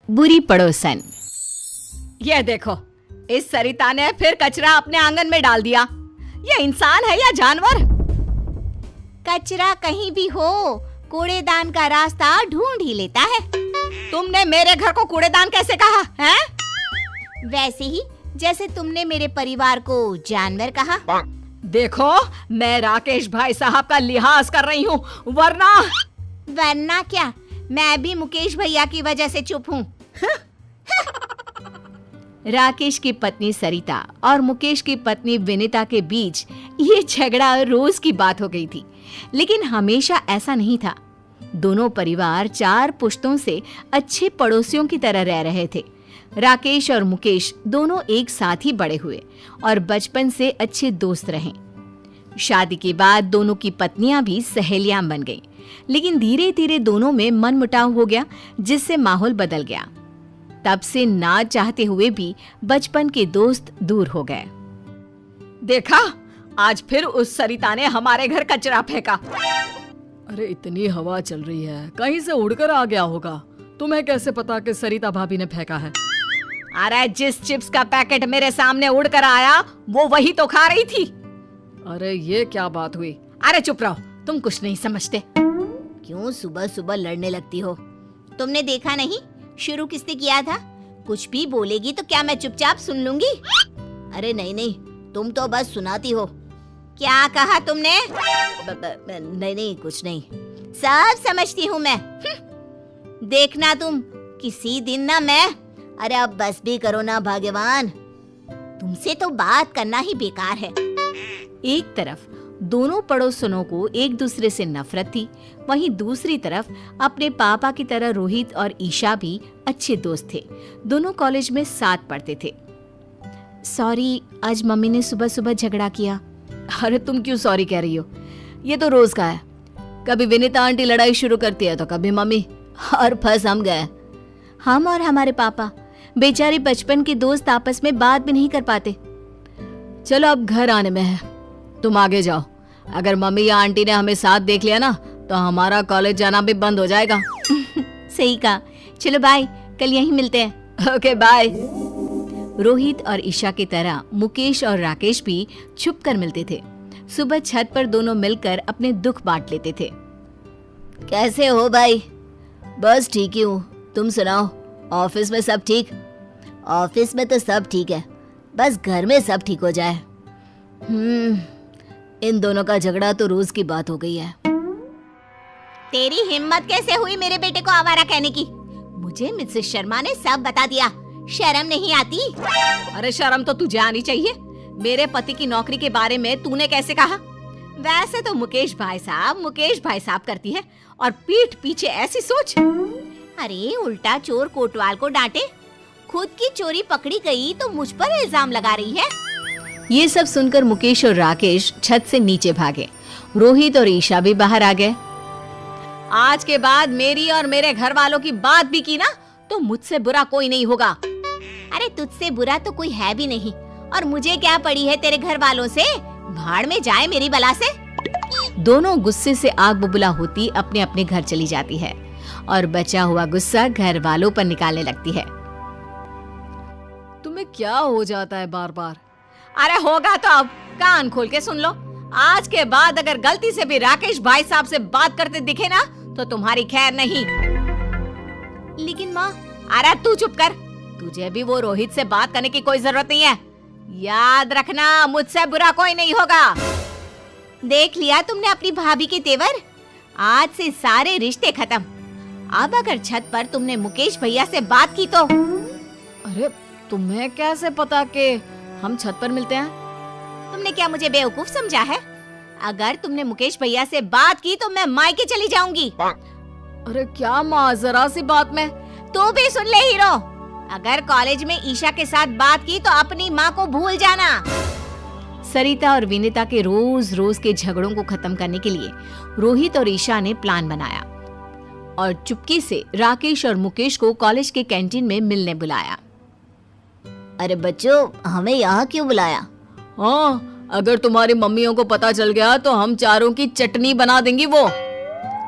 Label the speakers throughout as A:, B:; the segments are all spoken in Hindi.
A: बुरी पड़ोसन।
B: ये देखो, इस सरिता ने फिर कचरा अपने आंगन में डाल दिया। ये इंसान है या जानवर?
A: कचरा कहीं भी हो, कूड़ेदान का रास्ता ढूंढ ही लेता है।
B: तुमने मेरे घर को कूड़ेदान कैसे कहा है?
A: वैसे ही जैसे तुमने मेरे परिवार को जानवर कहा।
B: देखो, मैं राकेश भाई साहब का लिहाज कर रही हूँ, वरना
A: क्या? मैं भी मुकेश भैया की वजह से चुप हूँ। राकेश की पत्नी सरिता और मुकेश की पत्नी विनीता के बीच ये झगड़ा रोज की बात हो गई थी, लेकिन हमेशा ऐसा नहीं था। दोनों परिवार 4 पुश्तों से अच्छे पड़ोसियों की तरह रह रहे थे। राकेश और मुकेश दोनों एक साथ ही बड़े हुए और बचपन से अच्छे दोस्त रहे। शादी के बाद दोनों की पत्नियां भी सहेलियां बन गईं, लेकिन धीरे धीरे दोनों में मनमुटाव हो गया, जिससे माहौल बदल गया। तब से ना चाहते हुए भी बचपन के दोस्त दूर हो गए।
B: देखा, आज फिर उस सरिता ने हमारे घर कचरा फेंका।
C: अरे इतनी हवा चल रही है, कहीं से उड़कर आ गया होगा। तुम्हें कैसे पता कि सरिता भाभी ने फेंका है?
B: अरे जिस चिप्स का पैकेट मेरे सामने उड़कर आया वो वही तो खा रही थी।
C: अरे ये क्या बात हुई?
B: अरे चुप रहो, तुम कुछ नहीं समझते।
A: क्यों सुबह सुबह लड़ने लगती हो? तुमने देखा नहीं शुरू किसने किया था? कुछ भी बोलेगी तो क्या मैं चुपचाप सुन लूंगी? अरे नहीं नहीं, तुम तो बस सुनाती हो। क्या कहा तुमने? नहीं कुछ नहीं, सब समझती हूँ मैं। देखना तुम किसी दिन ना मैं। अरे अब बस भी करो ना भाग्यवान, तुमसे तो बात करना ही बेकार है। एक तरफ दोनों पड़ोसनों को एक दूसरे से नफरत थी, वहीं दूसरी तरफ अपने पापा की तरह रोहित और ईशा भी अच्छे दोस्त थे। दोनों कॉलेज में साथ पढ़ते थे। सॉरी, आज मम्मी ने सुबह सुबह झगड़ा किया।
C: अरे तुम क्यों सॉरी कह रही हो? ये तो रोज का है। कभी विनीता आंटी लड़ाई शुरू करती है तो कभी मम्मी, और फंस हम गए।
A: हम और हमारे पापा बेचारे बचपन के दोस्त आपस में बात भी नहीं कर पाते।
C: चलो अब घर आने में है, तुम आगे जाओ। अगर मम्मी या आंटी ने हमें साथ देख लिया ना तो हमारा कॉलेज जाना भी बंद हो जाएगा।
A: सही कहा। चलो बाय, कल यहीं मिलते हैं।
C: Okay bye.
A: रोहित और ईशा की तरह मुकेश और राकेश भी छुप कर मिलते थे। सुबह छत पर दोनों मिलकर अपने दुख बांट लेते थे।
C: कैसे हो भाई? बस ठीक ही हूँ, तुम सुनाओ, ऑफिस में सब ठीक?
A: ऑफिस में तो सब ठीक है, बस घर में सब ठीक हो जाए।
C: इन दोनों का झगड़ा तो रोज की बात हो गई है।
A: तेरी हिम्मत कैसे हुई मेरे बेटे को आवारा कहने की? मुझे मिसेस शर्मा ने सब बता दिया। शर्म नहीं आती?
B: अरे शर्म तो तुझे आनी चाहिए। मेरे पति की नौकरी के बारे में तूने कैसे कहा? वैसे तो मुकेश भाई साहब करती है, और पीठ पीछे ऐसी सोच।
A: अरे उल्टा चोर कोतवाल को डांटे, खुद की चोरी पकड़ी गई तो मुझ पर इल्जाम लगा रही है। ये सब सुनकर मुकेश और राकेश छत से नीचे भागे। रोहित और ईशा भी बाहर आ गए।
B: आज के बाद मेरी और मेरे घर वालों की बात भी की ना तो मुझसे बुरा कोई नहीं होगा।
A: अरे तुझसे बुरा तो कोई है भी नहीं, और मुझे क्या पड़ी है तेरे घर वालों से? भाड़ में जाए मेरी बला से। दोनों गुस्से से आग बबूला होती अपने अपने घर चली जाती है और बचा हुआ गुस्सा घर वालों पर निकालने लगती है।
C: तुम्हें क्या हो जाता है बार बार?
B: अरे होगा तो अब कान खोल के सुन लो। आज के बाद अगर गलती से भी राकेश भाई साहब से बात करते दिखे ना तो तुम्हारी खैर नहीं।
A: लेकिन माँ।
B: अरे तू चुप कर, तुझे भी वो रोहित से बात करने की कोई जरूरत नहीं है। याद रखना, मुझसे बुरा कोई नहीं होगा।
A: देख लिया तुमने अपनी भाभी के तेवर? आज से सारे रिश्ते खत्म। अब अगर छत पर तुमने मुकेश भैया से बात की तो।
C: अरे तुम्हें कैसे पता कि हम छत पर मिलते हैं?
A: तुमने क्या मुझे बेवकूफ समझा है? अगर तुमने मुकेश भैया से बात की तो मैं मायके चली जाऊंगी।
C: अरे क्या माँ, जरा सी बात में।
A: तू भी सुन ले हीरो, अगर कॉलेज में ईशा के साथ बात की तो अपनी माँ को भूल जाना। सरिता और विनीता के रोज रोज के झगड़ों को खत्म करने के लिए रोहित और ईशा ने प्लान बनाया और चुपके से राकेश और मुकेश को कॉलेज के कैंटीन में मिलने बुलाया।
D: अरे बच्चों, हमें यहाँ क्यों बुलाया?
C: हाँ, अगर तुम्हारी मम्मियों को पता चल गया तो हम चारों की चटनी बना देंगी वो।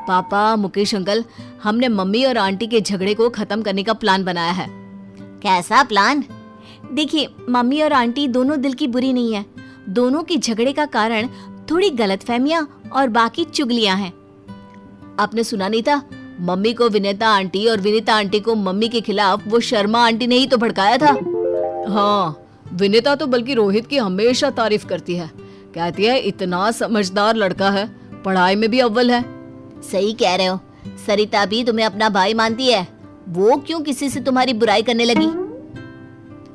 C: पापा, मुकेश अंकल, हमने मम्मी और आंटी के झगड़े को खत्म करने का प्लान बनाया है।
D: कैसा प्लान?
A: देखिए, मम्मी और आंटी दोनों दिल की बुरी नहीं है। दोनों के झगड़े का कारण थोड़ी गलतफहमियां और बाकी चुगलियां हैं।
C: आपने सुना नहीं था? मम्मी को विनीता आंटी और विनीता आंटी को मम्मी के खिलाफ वो शर्मा आंटी ने ही तो भड़काया था। हाँ, विनीता तो बल्कि रोहित की हमेशा तारीफ करती है। कहती है इतना समझदार लड़का है, पढ़ाई में भी अव्वल है।
D: सही कह रहे हो। सरिता भी तुम्हें अपना भाई मानती है। वो क्यों किसी से तुम्हारी बुराई करने लगी?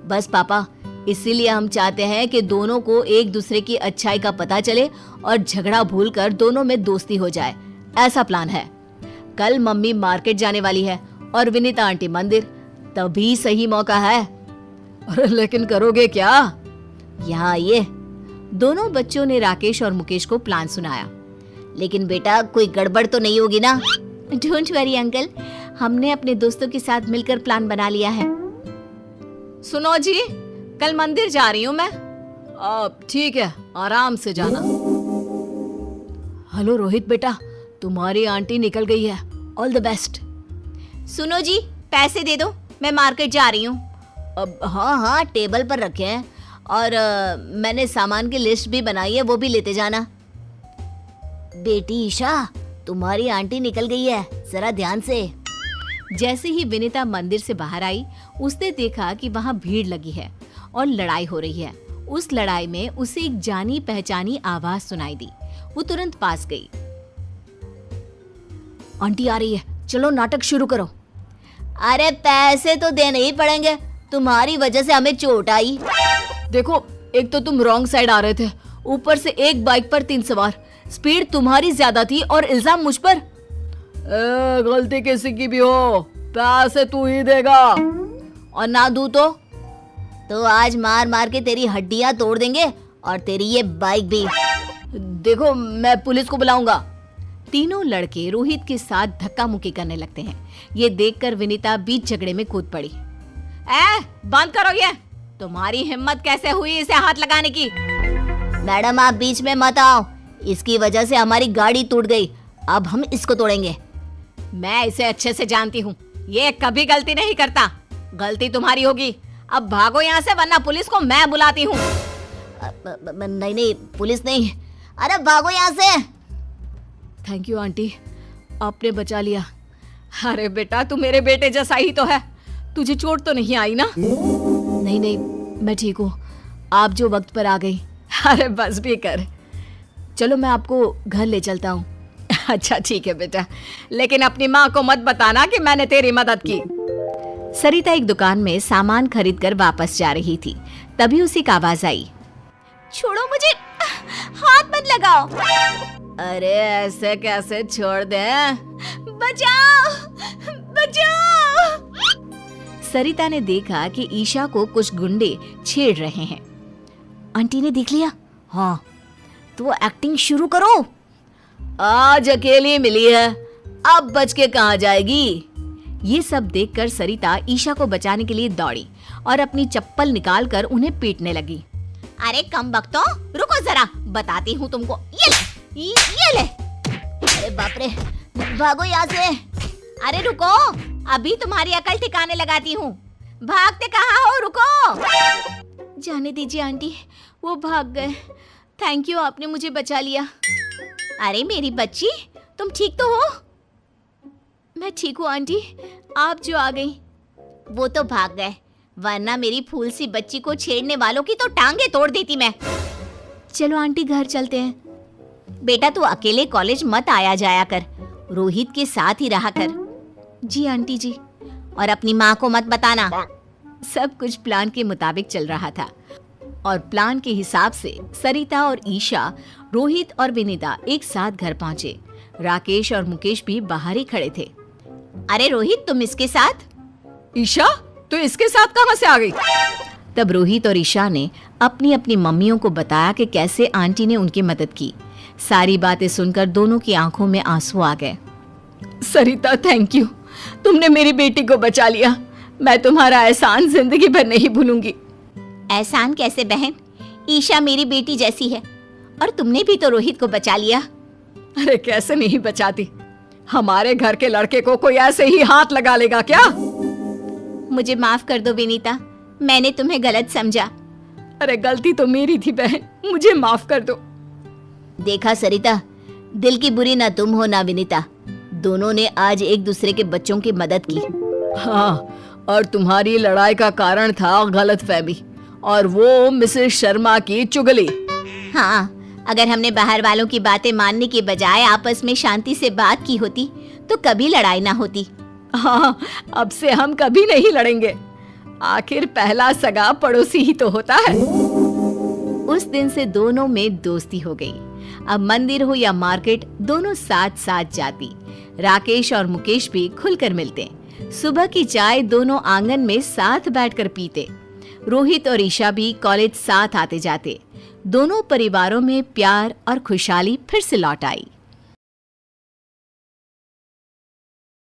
C: बस पापा, इसीलिए हम चाहते हैं कि दोनों को एक दूसरे की अच्छाई का पता चले और झगड़ा भूलकर दोनों में दोस्ती हो जाए। ऐसा प्लान है। कल मम्मी मार्केट जाने वाली है और विनीता आंटी मंदिर, तभी सही मौका है। अरे लेकिन करोगे क्या?
D: यहाँ आइए।
A: दोनों बच्चों ने राकेश और मुकेश को प्लान सुनाया।
D: लेकिन बेटा, कोई गड़बड़ तो नहीं होगी ना?
A: डोंट वरी अंकल, हमने अपने दोस्तों के साथ मिलकर प्लान बना लिया है।
B: सुनो जी, कल मंदिर जा रही हूँ मैं।
C: अब ठीक है, आराम से जाना। हेलो रोहित बेटा, तुम्हारी आंटी निकल गई है। All the best.
A: सुनो जी, पैसे दे दो, मैं मार्केट जा रही हूँ।
D: अब हाँ, टेबल पर रखे हैं और मैंने सामान की लिस्ट भी बनाई है, वो भी लेते जाना। बेटी ईशा, तुम्हारी आंटी निकल गई है, जरा ध्यान से।
A: जैसे ही विनीता मंदिर से बाहर आई, उसने देखा कि वहाँ भीड़ लगी है और लड़ाई हो रही है। उस लड़ाई में उसे एक जानी पहचानी आवाज सुनाई दी। वो तुरंत पास गई।
C: आंटी आ रही है, चलो नाटक शुरू करो।
D: अरे पैसे तो देने ही पड़ेंगे, तुम्हारी वजह से हमें चोट आई।
C: देखो, एक तो तुम रॉन्ग साइड आ रहे थे, ऊपर से एक बाइक पर 3 सवार, स्पीड तुम्हारी ज्यादा थी और इल्जाम मुझ पर। गलती किसी की भी हो, पैसे तू ही देगा, और ना दूं तो
D: आज मार मार के तेरी हड्डियां तोड़ देंगे और तेरी ये बाइक भी।
C: देखो, मैं पुलिस को बुलाऊंगा।
A: तीनों लड़के रोहित के साथ धक्का मुक्की करने लगते हैं। ये देखकर विनीता बीच झगड़े में कूद पड़ी।
B: बंद करो ये। तुम्हारी हिम्मत कैसे हुई इसे हाथ लगाने की?
D: मैडम, आप बीच में मत आओ, इसकी वजह से हमारी गाड़ी टूट गई, अब हम इसको तोड़ेंगे।
B: मैं इसे अच्छे से जानती हूँ, ये कभी गलती नहीं करता। गलती तुम्हारी होगी। अब भागो यहाँ से, वरना पुलिस को मैं बुलाती हूँ।
D: नहीं, पुलिस नहीं। अरे भागो यहाँ से।
C: थैंक यू आंटी, आपने बचा लिया।
B: अरे बेटा, तू मेरे बेटे जैसा ही तो है। तुझे चोट तो नहीं आई ना?
C: नहीं, मैं ठीक हूँ। आप जो वक्त पर आ गई।
B: अरे बस भी कर।
C: चलो मैं आपको घर ले चलता हूँ।
B: अच्छा ठीक है बेटा, लेकिन अपनी माँ को मत बताना कि मैंने तेरी मदद की।
A: सरिता एक दुकान में सामान खरीद कर वापस जा रही थी, तभी उसी की आवाज आई। छोड़ो मुझे, हाथ मत लगाओ।
C: अरे ऐसे कैसे छोड़ दे?
A: बचाओ, बचाओ। सरिता ने देखा कि ईशा को कुछ गुंडे छेड़ रहे हैं।
D: आंटी ने देख लिया? हाँ, तो एक्टिंग शुरू करो।
C: आज अकेली मिली है, अब बच के कहाँ जाएगी?
A: ये सब देखकर सरिता ईशा को बचाने के लिए दौड़ी और अपनी चप्पल निकालकर उन्हें पीटने लगी। अरे कम बख्तो, रुको जरा, बताती हूँ तुमको। ये ले।
D: अरे बाप रे, भागो यहाँ से।
A: अरे रुको, अभी तुम्हारी अकल ठिकाने लगाती हूँ। भागते कहाँ हो? रुको। जाने दीजिए आंटी, वो भाग गए। थैंक यू, आपने मुझे बचा लिया। अरे मेरी बच्ची, तुम ठीक तो हो? मैं ठीक हूँ आंटी, आप जो आ गई। वो तो भाग गए, वरना मेरी फूल सी बच्ची को छेड़ने वालों की तो टांगे तोड़ देती मैं। चलो आंटी, घर चलते हैं। बेटा, तू अकेले कॉलेज मत आया जाया कर, रोहित के साथ ही रहा कर। जी आंटी जी। और अपनी माँ को मत बताना। सब कुछ प्लान के मुताबिक चल रहा था और प्लान के हिसाब से सरिता और ईशा, रोहित और विनीता एक साथ घर पहुंचे। राकेश और मुकेश भी बाहर ही खड़े थे। अरे रोहित, तुम इसके साथ?
B: ईशा, तो इसके साथ कहाँ से आ गई?
A: तब रोहित और ईशा ने अपनी अपनी मम्मियों को बताया कि कैसे आंटी ने उनकी मदद की। सारी बातें सुनकर दोनों की आंखों में आंसू आ गए।
B: सरिता, थैंक यू, तुमने मेरी बेटी को बचा लिया। मैं तुम्हारा एहसान जिंदगी भर नहीं भूलूंगी।
A: एहसान कैसे बहन, ईशा मेरी बेटी जैसी है और तुमने भी तो रोहित को बचा लिया।
B: अरे कैसे नहीं बचाती, हमारे घर के लड़के को कोई ऐसे ही हाथ लगा लेगा क्या?
A: मुझे माफ कर दो विनीता, मैंने तुम्हें गलत समझा।
B: अरे गलती तो मेरी थी बहन, मुझे माफ कर दो।
D: देखा सरिता, दिल की बुरी ना तुम हो ना विनीता, दोनों ने आज एक दूसरे के बच्चों की मदद की।
C: हाँ, और तुम्हारी लड़ाई का कारण था गलतफहमी और वो मिसेस शर्मा की चुगली।
A: हाँ, अगर हमने बाहर वालों की बातें मानने के बजाय आपस में शांति से बात की होती तो कभी लड़ाई ना होती।
B: हाँ, अब से हम कभी नहीं लड़ेंगे। आखिर पहला सगा पड़ोसी ही तो होता है।
C: उस दिन से दोनों में दोस्ती हो गई। अब मंदिर हो या मार्केट, दोनों साथ साथ जाती। राकेश और मुकेश भी खुलकर मिलते। सुबह की चाय दोनों आंगन में साथ बैठकर पीते। रोहित और ईशा भी कॉलेज साथ आते जाते। दोनों परिवारों में प्यार और खुशहाली फिर से लौट आई।